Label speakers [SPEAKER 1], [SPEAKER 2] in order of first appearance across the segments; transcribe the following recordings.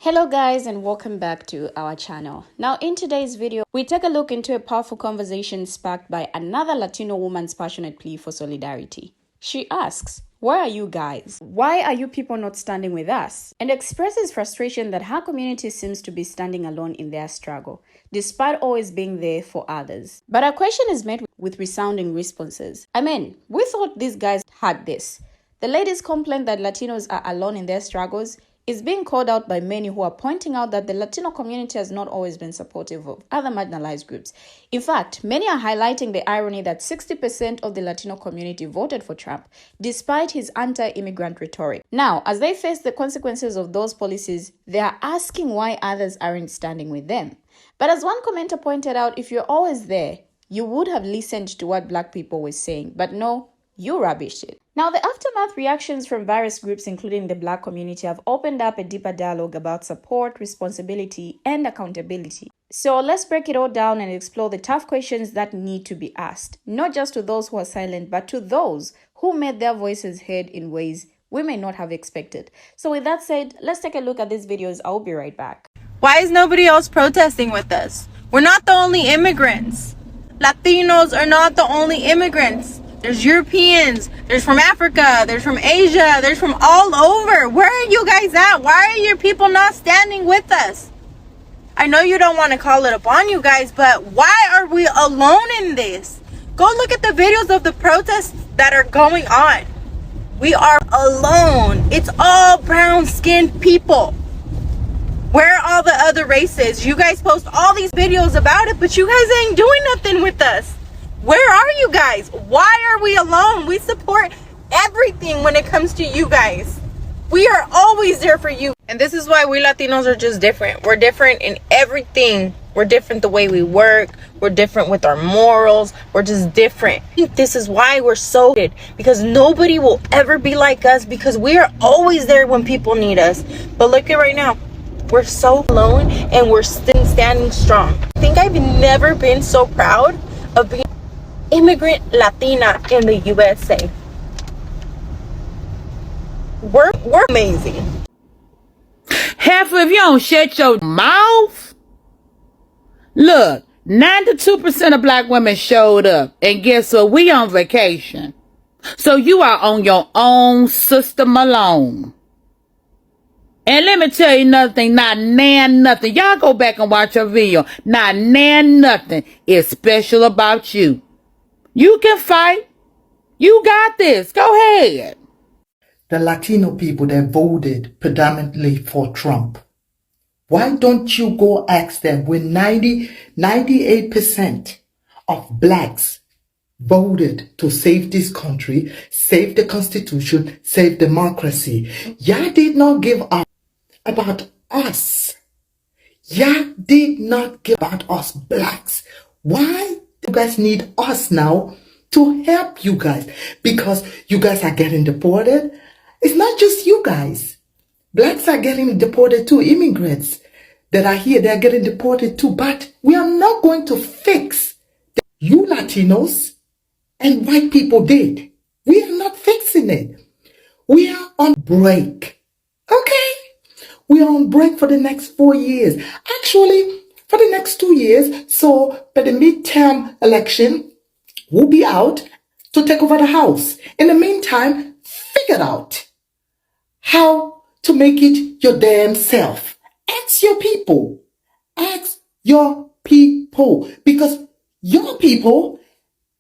[SPEAKER 1] Hello guys and welcome back to our channel. Now in today's video, we take a look into a powerful conversation sparked by another Latino woman's passionate plea for solidarity. She asks, "Where are you guys? Why are you people not standing with us?" And expresses frustration that her community seems to be standing alone in their struggle, despite always being there for others. But her question is met with resounding responses. I mean, we thought these guys had this. The latest complaint that Latinos are alone in their struggles is being called out by many who are pointing out that the Latino community has not always been supportive of other marginalized groups. In fact, many are highlighting the irony that 60% of the Latino community voted for Trump, despite his anti-immigrant rhetoric. Now, as they face the consequences of those policies, they are asking why others aren't standing with them. But as one commenter pointed out, if you're always there, you would have listened to what Black people were saying. But no, you rubbished it. Now, the aftermath reactions from various groups, including the Black community, have opened up a deeper dialogue about support, responsibility, and accountability. So let's break it all down and explore the tough questions that need to be asked, not just to those who are silent, but to those who made their voices heard in ways we may not have expected. So with that said, let's take a look at these videos. I'll be right back.
[SPEAKER 2] Why is nobody else protesting with us? We're not the only immigrants. Latinos are not the only immigrants. There's Europeans, there's from Africa, there's from Asia, there's from all over. Where are you guys at? Why are your people not standing with us? I know you don't want to call it upon you guys, but why are we alone in this? Go look at the videos of the protests that are going on. We are alone. It's all brown-skinned people. Where are all the other races? You guys post all these videos about it, but you guys ain't doing nothing with us. Where are you guys? Why are we alone? We support everything when it comes to you guys. We are always there for you. And this is why we Latinos are just different. We're different in everything. We're different the way we work. We're different with our morals. We're just different. This is why we're so good. Because nobody will ever be like us, because we are always there when people need us. But look at right now. We're so alone and we're still standing strong. I think I've never been so proud of being immigrant Latina in the USA. We're amazing.
[SPEAKER 3] Half of you don't shut your mouth. Look, 92% of Black women showed up, and guess what? We on vacation. So you are on your own, Sister Malone. And let me tell you another thing, not nothing. Y'all go back and watch your video. Not nothing is special about you. You can fight. You got this. Go ahead.
[SPEAKER 4] The Latino people that voted predominantly for Trump, why don't you go ask them when 98% of Blacks voted to save this country, save the Constitution, save democracy? Y'all did not give up about us. Y'all did not give about us Blacks. Why? You guys need us now to help you guys, because you guys are getting deported. It's not just you guys. Blacks are getting deported too. Immigrants that are here, they're getting deported too. But we are not going to fix you Latinos and white people did. We are not fixing it. We are on break. Okay? We are on break for the next 4 years. Actually, for the next 2 years. So by the midterm election, we'll be out to take over the house. In the meantime, figure out how to make it your damn self. Ask your people. Ask your people. Because your people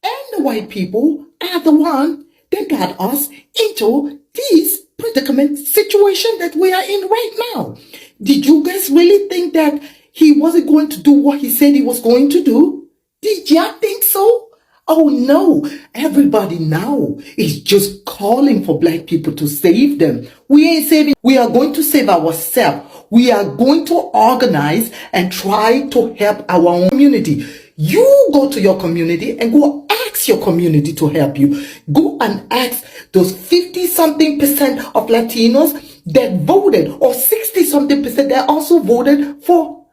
[SPEAKER 4] and the white people are the one that got us into this predicament situation that we are in right now. Did you guys really think that he wasn't going to do what he said he was going to do? Did y'all think so? Oh no, everybody now is just calling for Black people to save them. We ain't saving. We are going to save ourselves. We are going to organize and try to help our own community. You go to your community and go ask your community to help you. Go and ask those 50-something% of Latinos that voted, or 60-something% that also voted for.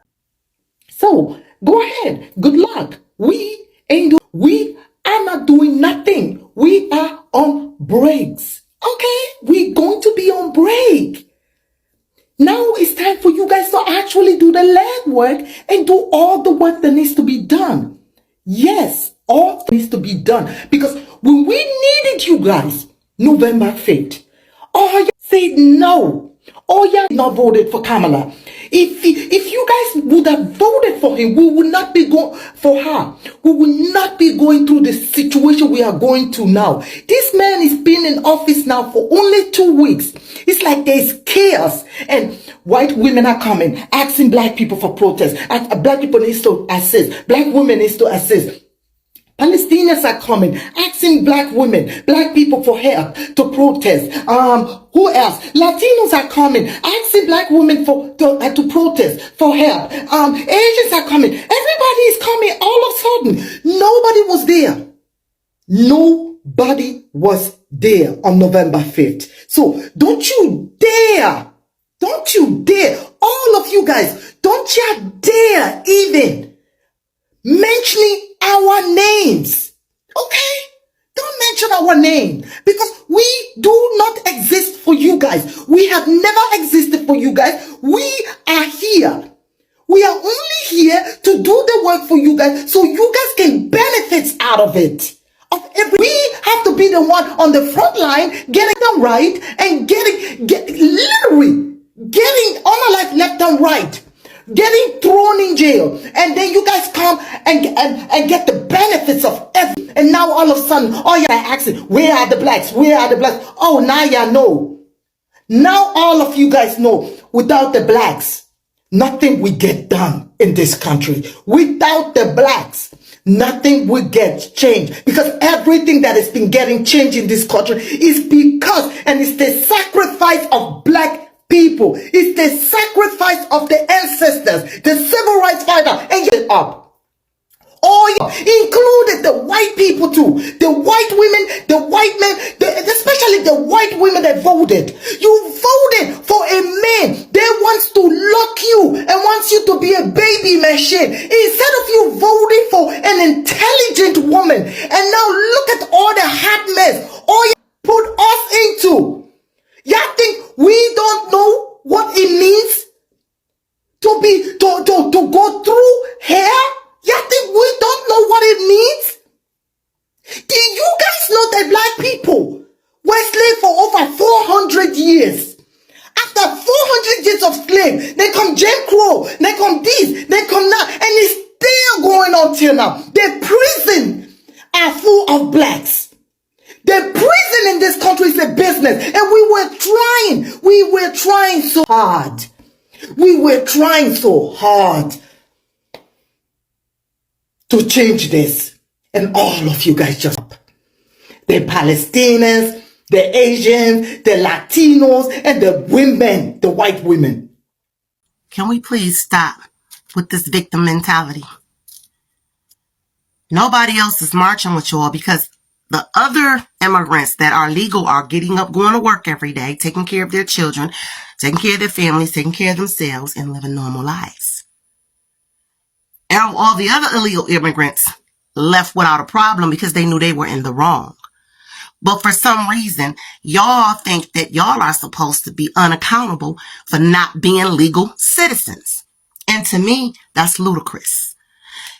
[SPEAKER 4] So go ahead. Good luck. We are not doing nothing. We are on breaks. Okay? We're going to be on break. Now it's time for you guys to actually do the legwork and do all the work that needs to be done. Yes, all needs to be done. Because when we needed you guys, November 5th, all you said no. All you not voted for Kamala. If you guys would have voted for him, we would not be going for her. We would not be going through the situation we are going to now. This man is been in office now for only 2 weeks. It's like there's chaos, and white women are coming, asking black people for protest. Black people need to assist. Black women need to assist. Palestinians are coming, asking black women, black people for help to protest. Who else? Latinos are coming, asking black women to protest for help. Asians are coming. Everybody is coming all of a sudden. Nobody was there. Nobody was there on November 5th. So don't you dare, all of you guys, don't you dare even mentioning our names. Okay? Don't mention our name, because we do not exist for you guys. We have never existed for you guys. We are here. We are only here to do the work for you guys, so you guys can benefit out of it. We have to be the one on the front line, getting them right and literally getting on our life left and right. Getting thrown in jail, and then you guys come and get the benefits of everything. And now all of a sudden, oh yeah, asking, where are the blacks? Where are the blacks? Oh, now you know. Now all of you guys know, without the blacks, nothing will get done in this country. Without the blacks, nothing will get changed, because everything that has been getting changed in this country is because, and it's the sacrifice of black people. It's the sacrifice of the ancestors, the civil rights fighter, and you up. All included the white people too, the white women, the white men, especially the white women that voted. You voted for a man that wants to lock you and wants you to be a baby machine, instead of you voting for an intelligent woman. And now look at all the hot mess all you put us into. Y'all think we don't know what it means to go through hell? Y'all think we don't know what it means? Do you guys know that black people were slaves for over 400 years? After 400 years of slave, they come Jim Crow, they come this, they come that, and it's still going on till now. The prison are full of blacks. The prison in this country is a business, and we were trying so hard. We were trying so hard to change this, and all of you guys just, the Palestinians, the Asians, the Latinos, and the women, the white women.
[SPEAKER 5] Can we please stop with this victim mentality? Nobody else is marching with you all, because the other immigrants that are legal are getting up, going to work every day, taking care of their children, taking care of their families, taking care of themselves, and living normal lives. And all the other illegal immigrants left without a problem because they knew they were in the wrong. But for some reason, y'all think that y'all are supposed to be unaccountable for not being legal citizens. And to me, that's ludicrous.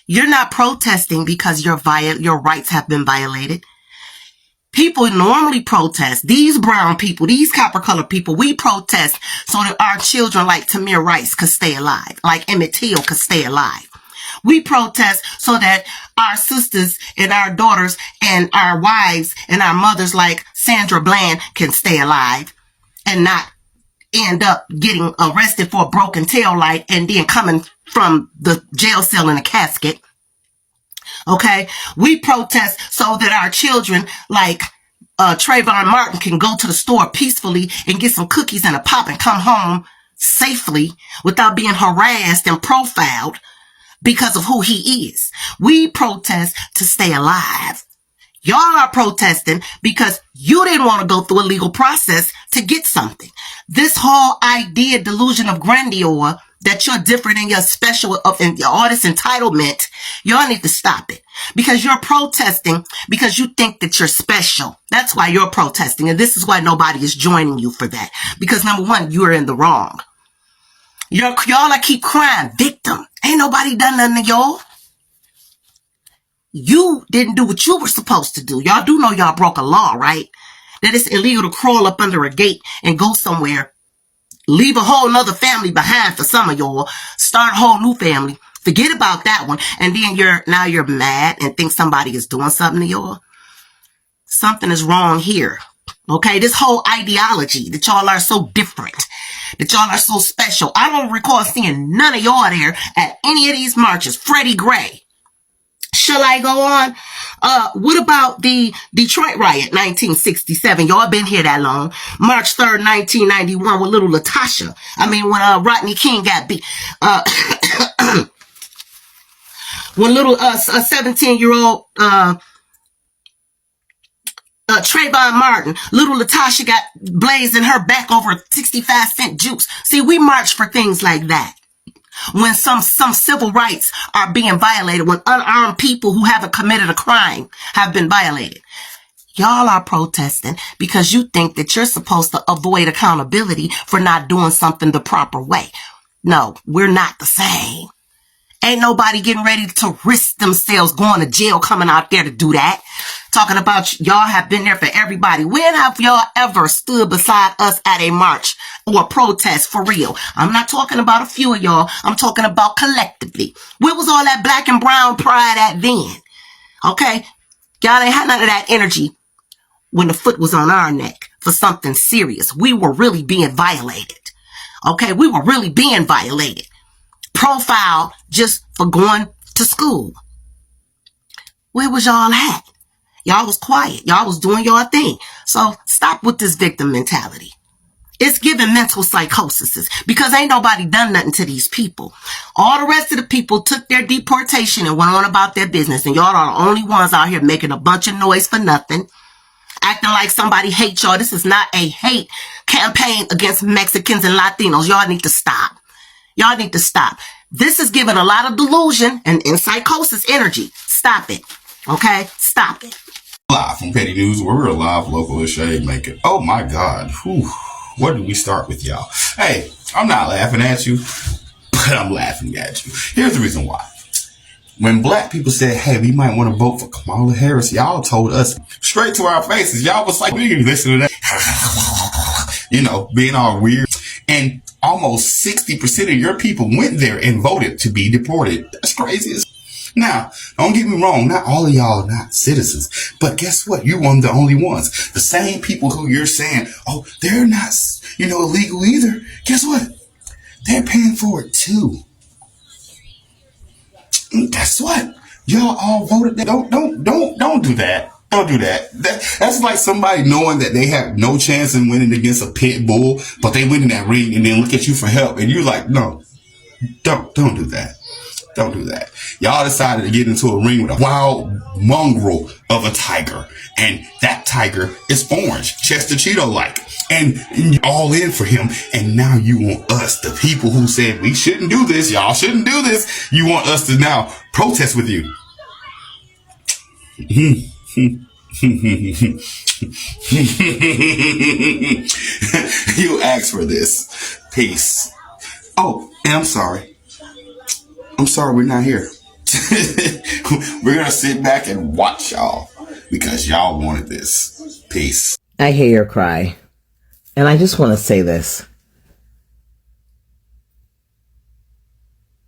[SPEAKER 5] You're not protesting because your rights have been violated. People normally protest. These brown people, these copper-colored people, we protest so that our children like Tamir Rice could stay alive, like Emmett Till could stay alive. We protest so that our sisters and our daughters and our wives and our mothers like Sandra Bland can stay alive and not end up getting arrested for a broken tail light and then coming from the jail cell in a casket. Okay, we protest so that our children like Trayvon Martin can go to the store peacefully and get some cookies and a pop and come home safely without being harassed and profiled because of who he is. We protest to stay alive. Y'all are protesting because you didn't want to go through a legal process to get something. This whole idea, delusion of grandeur, that you're different and you're special and all this entitlement, y'all need to stop it. Because you're protesting because you think that you're special. That's why you're protesting. And this is why nobody is joining you for that. Because number one, you're in the wrong. Y'all that keep crying, victim. Ain't nobody done nothing to y'all. You didn't do what you were supposed to do. Y'all do know y'all broke a law, right? That it's illegal to crawl up under a gate and go somewhere. Leave a whole nother family behind for some of y'all. Start a whole new family. Forget about that one. And then you're mad and think somebody is doing something to y'all. Something is wrong here. Okay, this whole ideology that y'all are so different, that y'all are so special. I don't recall seeing none of y'all there at any of these marches. Freddie Gray. Shall I go on? What about the Detroit riot, 1967? Y'all been here that long. March 3rd, 1991 with little Latasha. When Rodney King got beat. When little 17-year-old Trayvon Martin, little Latasha got blazed in her back over 65-cent juice. See, we march for things like that. When some civil rights are being violated, when unarmed people who haven't committed a crime have been violated. Y'all are protesting because you think that you're supposed to avoid accountability for not doing something the proper way. No, we're not the same. Ain't nobody getting ready to risk themselves going to jail coming out there to do that. Talking about y'all have been there for everybody. When have y'all ever stood beside us at a march or a protest for real? I'm not talking about a few of y'all. I'm talking about collectively. Where was all that black and brown pride at then? Okay? Y'all ain't had none of that energy when the foot was on our neck for something serious. We were really being violated. Okay? We were really being violated. Profile just for going to school. Where was y'all at? Y'all was quiet. Y'all was doing your thing. So stop with this victim mentality. It's giving mental psychosis because ain't nobody done nothing to these people. All the rest of the people took their deportation and went on about their business. And y'all are the only ones out here making a bunch of noise for nothing. Acting like somebody hates y'all. This is not a hate campaign against Mexicans and Latinos. Y'all need to stop. Y'all need to stop. This is giving a lot of delusion and psychosis energy. Stop it. Okay? Stop it.
[SPEAKER 6] Live from Petty News, where we're a live local shade maker. Oh my God. Whew. Where do we start with y'all? Hey, I'm not laughing at you, but I'm laughing at you. Here's the reason why. When black people said, hey, we might want to vote for Kamala Harris, y'all told us straight to our faces. Y'all was like, we didn't listen to that. Being all weird. And almost 60% of your people went there and voted to be deported. That's crazy. Now, don't get me wrong. Not all of y'all are not citizens. But guess what? You're one of the only ones. The same people who you're saying, oh, they're not, illegal either. Guess what? They're paying for it too. And guess what? Y'all all voted. Don't do that. Don't do that. That's like somebody knowing that they have no chance in winning against a pit bull, but they win in that ring and then look at you for help. And you're like, no, don't do that. Don't do that. Y'all decided to get into a ring with a wild mongrel of a tiger. And that tiger is orange, Chester Cheeto-like. And you're all in for him. And now you want us, the people who said we shouldn't do this, y'all shouldn't do this. You want us to now protest with you. You asked for this. Peace. Oh, and I'm sorry. We're not here. We're going to sit back and watch y'all because y'all wanted this. Peace.
[SPEAKER 7] I hear your cry. And I just want to say this.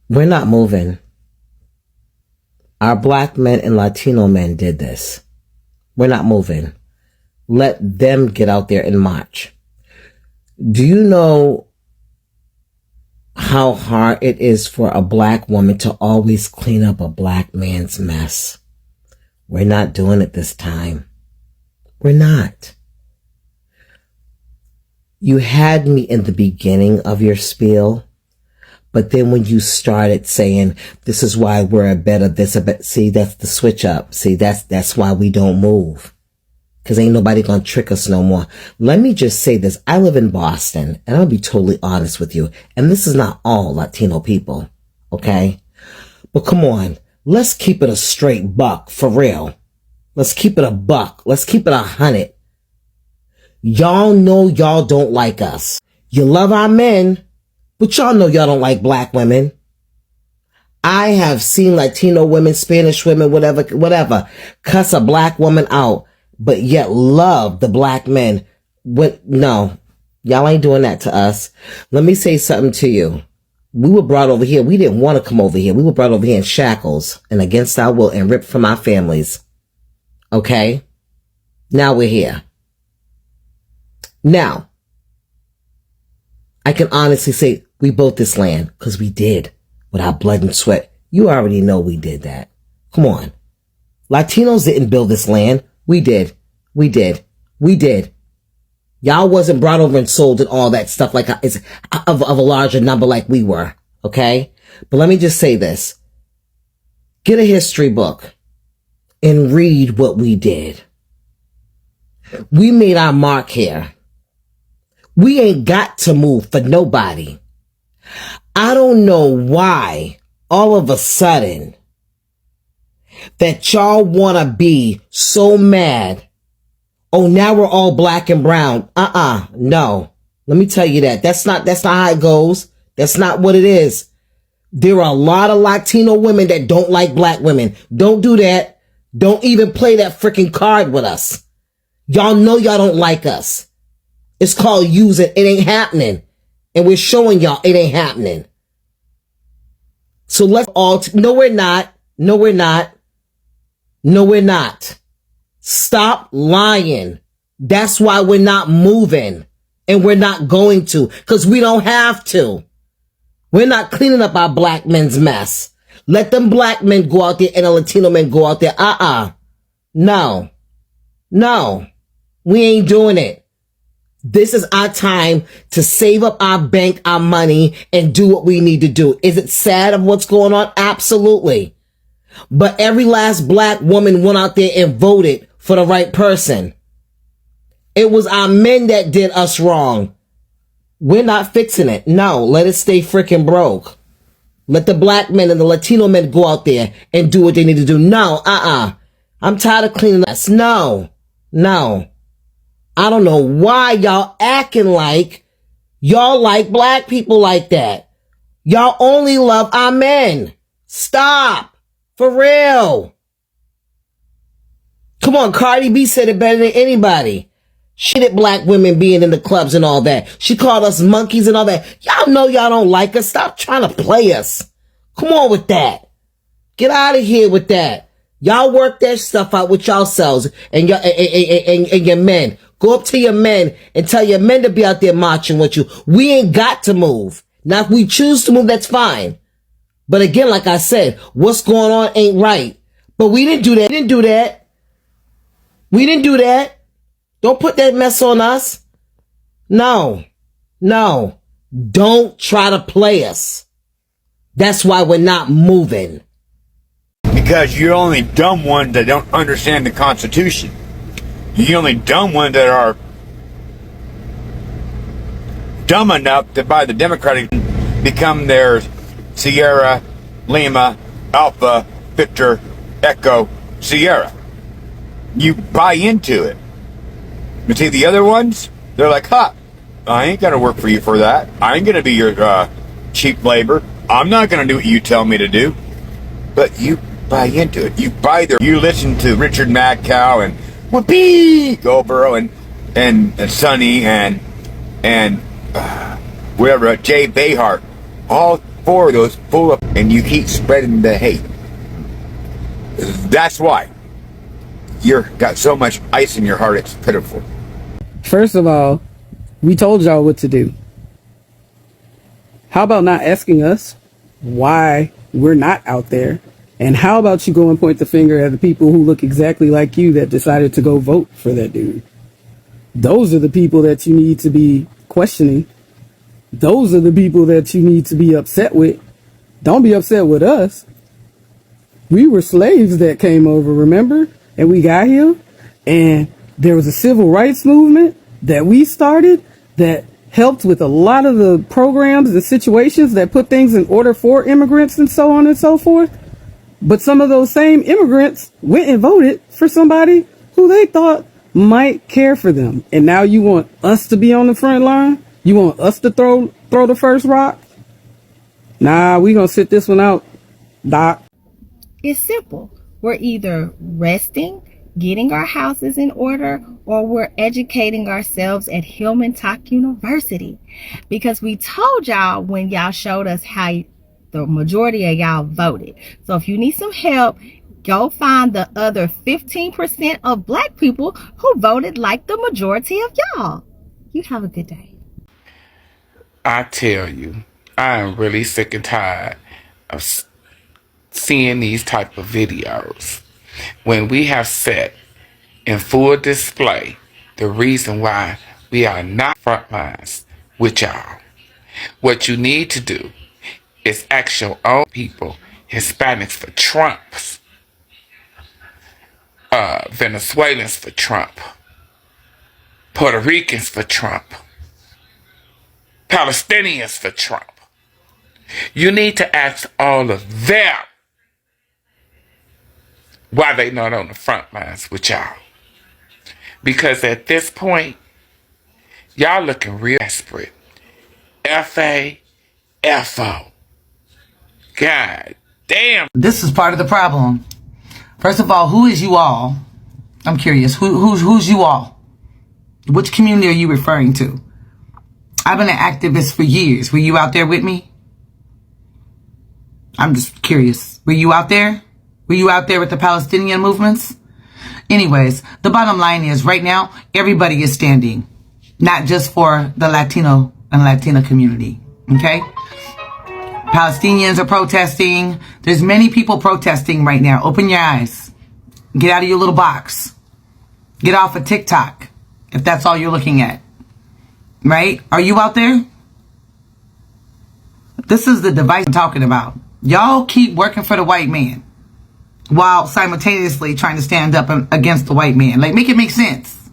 [SPEAKER 7] We're not moving. Our black men and Latino men did this. We're not moving. Let them get out there and march. Do you know how hard it is for a black woman to always clean up a black man's mess? We're not doing it this time. We're not. You had me in the beginning of your spiel, but then when you started saying, this is why we're see, that's the switch up. See, that's why we don't move. Because ain't nobody gonna trick us no more. Let me just say this. I live in Boston, and I'll be totally honest with you. And this is not all Latino people, okay? But come on, let's keep it a straight buck, for real. Let's keep it a buck. Let's keep it 100. Y'all know y'all don't like us. You love our men, But y'all know y'all don't like black women. I have seen Latino women, Spanish women, whatever, cuss a black woman out, but yet love the black men. No, y'all ain't doing that to us. Let me say something to you. We were brought over here. We didn't want to come over here. We were brought over here in shackles and against our will and ripped from our families. Okay? Now we're here. Now, I can honestly say we built this land because we did. With our blood and sweat. You already know we did that. Come on. Latinos didn't build this land. We did. We did. We did. Y'all wasn't brought over and sold and all that stuff like it's of a larger number like we were. Okay? But let me just say this. Get a history book and read what we did. We made our mark here. We ain't got to move for nobody. I don't know why all of a sudden that y'all want to be so mad. Oh, now we're all black and brown. No. Let me tell you that. That's not how it goes. That's not what it is. There are a lot of Latino women that don't like black women. Don't do that. Don't even play that freaking card with us. Y'all know y'all don't like us. It's called using. It ain't happening. And we're showing y'all it ain't happening. So let's all, no, we're not. No, we're not. No, we're not. Stop lying. That's why we're not moving. And we're not going to. Because we don't have to. We're not cleaning up our black men's mess. Let them black men go out there and the Latino men go out there. No. No. We ain't doing it. This is our time to save up our bank, our money, and do what we need to do. Is it sad of what's going on? Absolutely. But every last black woman went out there and voted for the right person. It was our men that did us wrong. We're not fixing it. No, let it stay freaking broke. Let the black men and the Latino men go out there and do what they need to do. No, I'm tired of cleaning this. No. I don't know why y'all acting like y'all like black people like that. Y'all only love our men. Stop. For real. Come on, Cardi B said it better than anybody. She did black women being in the clubs and all that. She called us monkeys and all that. Y'all know y'all don't like us. Stop trying to play us. Come on with that. Get out of here with that. Y'all work that stuff out with yourselves and your men. Go up to your men and tell your men to be out there marching with you. We ain't got to move. Now, if we choose to move, that's fine. But again, like I said, what's going on ain't right. But we didn't do that. We didn't do that. Don't put that mess on us. No. Don't try to play us. That's why we're not moving.
[SPEAKER 8] Because you're only dumb ones that don't understand the Constitution. You're the only dumb ones that are dumb enough to buy the Democratic become their Sierra, Lima, Alpha, Victor, Echo, Sierra. You buy into it. But see, the other ones, they're like, I ain't gonna work for you for that. I ain't gonna be your cheap labor. I'm not gonna do what you tell me to do. But you buy into it. You listen to Richard Madcow and Whoopee Goldborough and Sonny and whatever, Jay Behart. All four of those full of, and you keep spreading the hate. That's why you've got so much ice in your heart, it's pitiful.
[SPEAKER 9] First of all, we told y'all what to do. How about not asking us why we're not out there? And how about you go and point the finger at the people who look exactly like you that decided to go vote for that dude? Those are the people that you need to be questioning. Those are the people that you need to be upset with. Don't be upset with us. We were slaves that came over, remember? And we got here. And there was a civil rights movement that we started that helped with a lot of the programs and situations that put things in order for immigrants and so on and so forth. But some of those same immigrants went and voted for somebody who they thought might care for them. And now you want us to be on the front line? You want us to throw the first rock? Nah, we gonna sit this one out, Doc.
[SPEAKER 10] It's simple. We're either resting, getting our houses in order, or we're educating ourselves at Hillman Talk University. Because we told y'all when y'all showed us how the majority of y'all voted. So if you need some help, go find the other 15% of black people who voted like the majority of y'all. You have a good day.
[SPEAKER 11] I tell you, I am really sick and tired of seeing these type of videos when we have set in full display the reason why we are not front lines with y'all. What you need to do is ask your own people, Hispanics for Trumps, Venezuelans for Trump, Puerto Ricans for Trump, Palestinians for Trump. You need to ask all of them why they not on the front lines with y'all. Because at this point, y'all looking real desperate. F-A-F-O. God damn.
[SPEAKER 12] This is part of the problem. First of all, who is you all? I'm curious. Who's you all? Which community are you referring to? I've been an activist for years. Were you out there with me? I'm just curious. Were you out there? Were you out there with the Palestinian movements? Anyways, the bottom line is right now, everybody is standing. Not just for the Latino and Latina community. Okay? Palestinians are protesting. There's many people protesting right now. Open your eyes. Get out of your little box. Get off of TikTok, if that's all you're looking at. Right? Are you out there? This is the device I'm talking about. Y'all keep working for the white man while simultaneously trying to stand up against the white man. Like, make it make sense.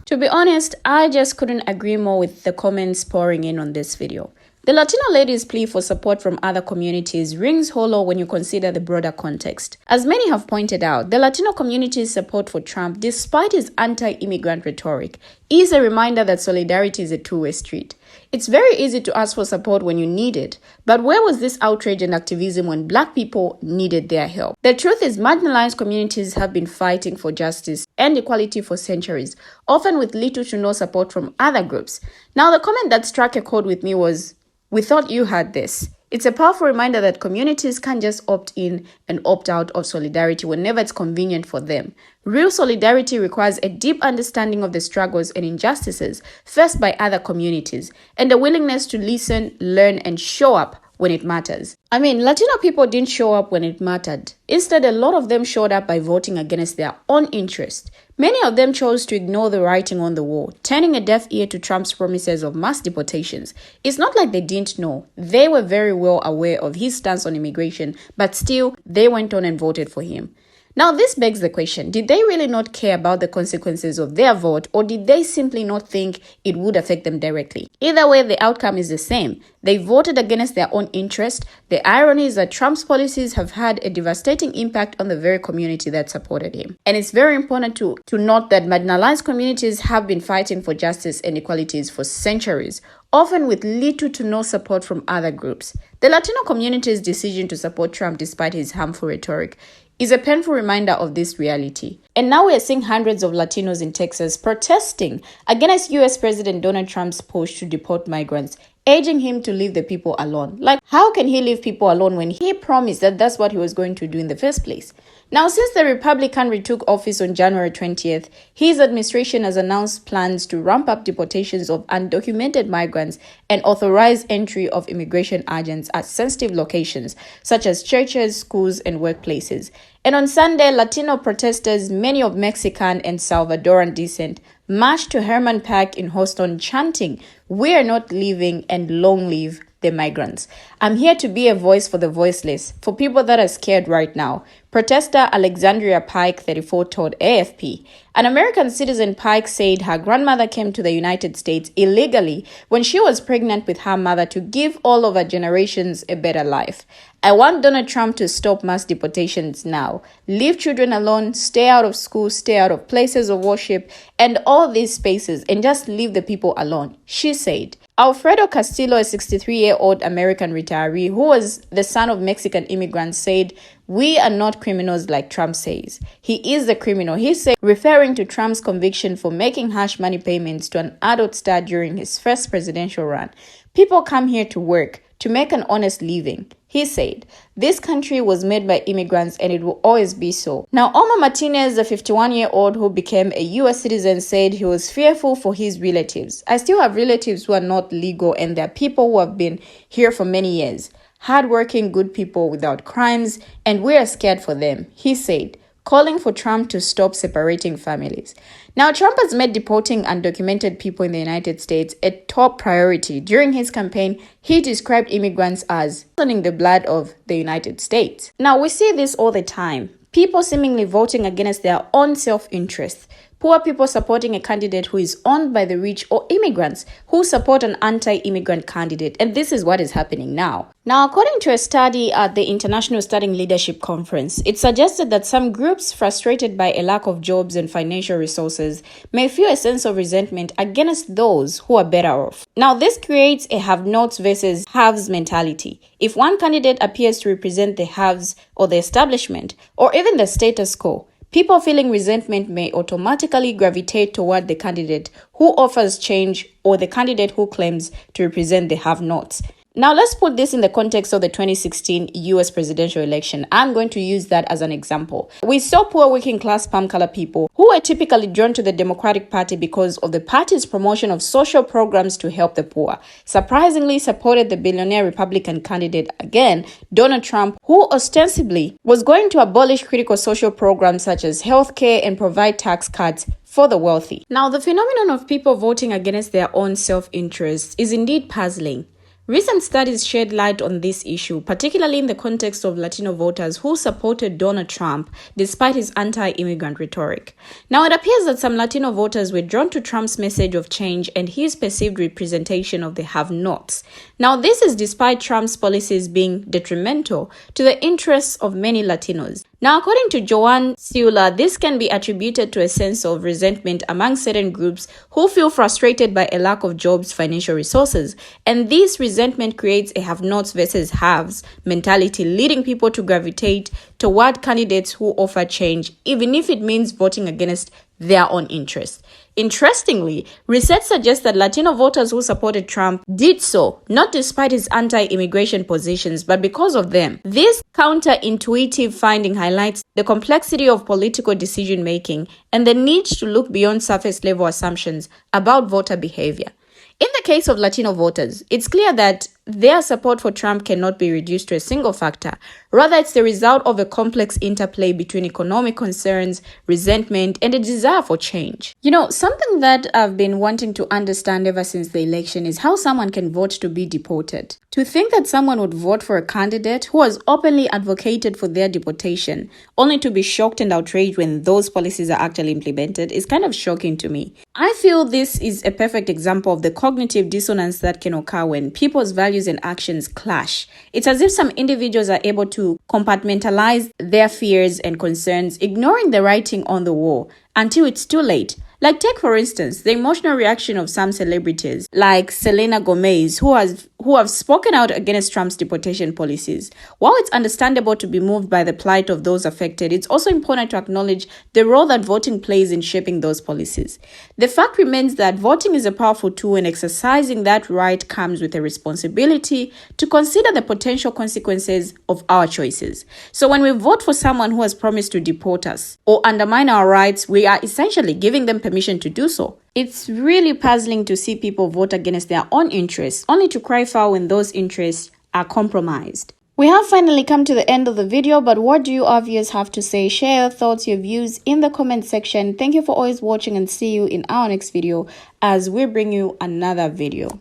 [SPEAKER 1] To be honest, I just couldn't agree more with the comments pouring in on this video. The Latino lady's plea for support from other communities rings hollow when you consider the broader context. As many have pointed out, the Latino community's support for Trump, despite his anti-immigrant rhetoric, is a reminder that solidarity is a two-way street. It's very easy to ask for support when you need it, but where was this outrage and activism when black people needed their help? The truth is, marginalized communities have been fighting for justice and equality for centuries, often with little to no support from other groups. Now, the comment that struck a chord with me was, "We thought you had this." It's a powerful reminder that communities can't just opt in and opt out of solidarity whenever it's convenient for them. Real solidarity requires a deep understanding of the struggles and injustices faced by other communities, and a willingness to listen, learn, and show up when it matters. I mean, Latino people didn't show up when it mattered. Instead, a lot of them showed up by voting against their own interest. Many of them chose to ignore the writing on the wall, turning a deaf ear to Trump's promises of mass deportations. It's not like they didn't know. They were very well aware of his stance on immigration, but still, they went on and voted for him. Now, this begs the question, did they really not care about the consequences of their vote, or did they simply not think it would affect them directly? Either way, the outcome is the same. They voted against their own interest. The irony is that Trump's policies have had a devastating impact on the very community that supported him. And it's very important to note that marginalized communities have been fighting for justice and equalities for centuries, often with little to no support from other groups. The Latino community's decision to support Trump despite his harmful rhetoric is a painful reminder of this reality. And now we are seeing hundreds of Latinos in Texas protesting against US President Donald Trump's push to deport migrants, urging him to leave the people alone. Like, how can he leave people alone when he promised that that's what he was going to do in the first place? Now, since the Republican retook office on January 20th, his administration has announced plans to ramp up deportations of undocumented migrants and authorize entry of immigration agents at sensitive locations, such as churches, schools, and workplaces. And on Sunday, Latino protesters, many of Mexican and Salvadoran descent, marched to Herman Park in Houston chanting, "We are not leaving and long live the migrants." I'm here to be a voice for the voiceless, for people that are scared right now. Protester Alexandria Pike, 34, told AFP. An American citizen, Pike said her grandmother came to the United States illegally when she was pregnant with her mother to give all of her generations a better life. "I want Donald Trump to stop mass deportations now. Leave children alone, stay out of school, stay out of places of worship, and all these spaces, and just leave the people alone," she said. Alfredo Castillo, a 63-year-old American retiree who was the son of Mexican immigrants, said, "We are not criminals like Trump says. He is the criminal," he said, referring to Trump's conviction for making hush money payments to an adult star during his first presidential run. "People come here to work, to make an honest living," he said. "This country was made by immigrants and it will always be so." Now, Omar Martinez, the 51-year-old who became a U.S. citizen, said he was fearful for his relatives. "I still have relatives who are not legal, and there are people who have been here for many years. Hardworking, good people without crimes, and we are scared for them," he said, calling for Trump to stop separating families. Now, Trump has made deporting undocumented people in the United States a top priority. During his campaign, he described immigrants as poisoning the blood of the United States. Now, we see this all the time. People seemingly voting against their own self-interest. Poor people supporting a candidate who is owned by the rich, or immigrants who support an anti-immigrant candidate. And this is what is happening now. Now, according to a study at the International Studying Leadership Conference, it suggested that some groups frustrated by a lack of jobs and financial resources may feel a sense of resentment against those who are better off. Now, this creates a have-nots versus haves mentality. If one candidate appears to represent the haves or the establishment, or even the status quo, people feeling resentment may automatically gravitate toward the candidate who offers change or the candidate who claims to represent the have-nots. Now, let's put this in the context of the 2016 US presidential election. I'm going to use that as an example. We saw poor working class palm color people who were typically drawn to the Democratic Party because of the party's promotion of social programs to help the poor. Surprisingly supported the billionaire Republican candidate again, Donald Trump, who ostensibly was going to abolish critical social programs such as healthcare and provide tax cuts for the wealthy. Now, the phenomenon of people voting against their own self-interest is indeed puzzling. Recent studies shed light on this issue, particularly in the context of Latino voters who supported Donald Trump despite his anti-immigrant rhetoric. Now, it appears that some Latino voters were drawn to Trump's message of change and his perceived representation of the have-nots. Now, this is despite Trump's policies being detrimental to the interests of many Latinos. Now, according to Joanne Siula, this can be attributed to a sense of resentment among certain groups who feel frustrated by a lack of jobs, financial resources, and this resentment creates a have-nots versus haves mentality, leading people to gravitate toward candidates who offer change, even if it means voting against their own interests. Interestingly, research suggests that Latino voters who supported Trump did so not despite his anti-immigration positions, but because of them. This counterintuitive finding highlights the complexity of political decision-making and the need to look beyond surface-level assumptions about voter behavior. In the case of Latino voters, it's clear that their support for Trump cannot be reduced to a single factor. Rather, it's the result of a complex interplay between economic concerns, resentment, and a desire for change. You know, something that I've been wanting to understand ever since the election is how someone can vote to be deported. To think that someone would vote for a candidate who has openly advocated for their deportation, only to be shocked and outraged when those policies are actually implemented, is kind of shocking to me. I feel this is a perfect example of the cognitive dissonance that can occur when people's values and actions clash. It's as if some individuals are able to compartmentalize their fears and concerns, ignoring the writing on the wall until it's too late. Like, take for instance the emotional reaction of some celebrities like Selena Gomez, who have spoken out against Trump's deportation policies. While it's understandable to be moved by the plight of those affected, it's also important to acknowledge the role that voting plays in shaping those policies. The fact remains that voting is a powerful tool, and exercising that right comes with a responsibility to consider the potential consequences of our choices. So when we vote for someone who has promised to deport us or undermine our rights, we are essentially giving them permission to do so. It's really puzzling to see people vote against their own interests, only to cry foul when those interests are compromised. We have finally come to the end of the video, but what do you viewers have to say? Share your thoughts, your views in the comment section. Thank you for always watching, and see you in our next video as we bring you another video.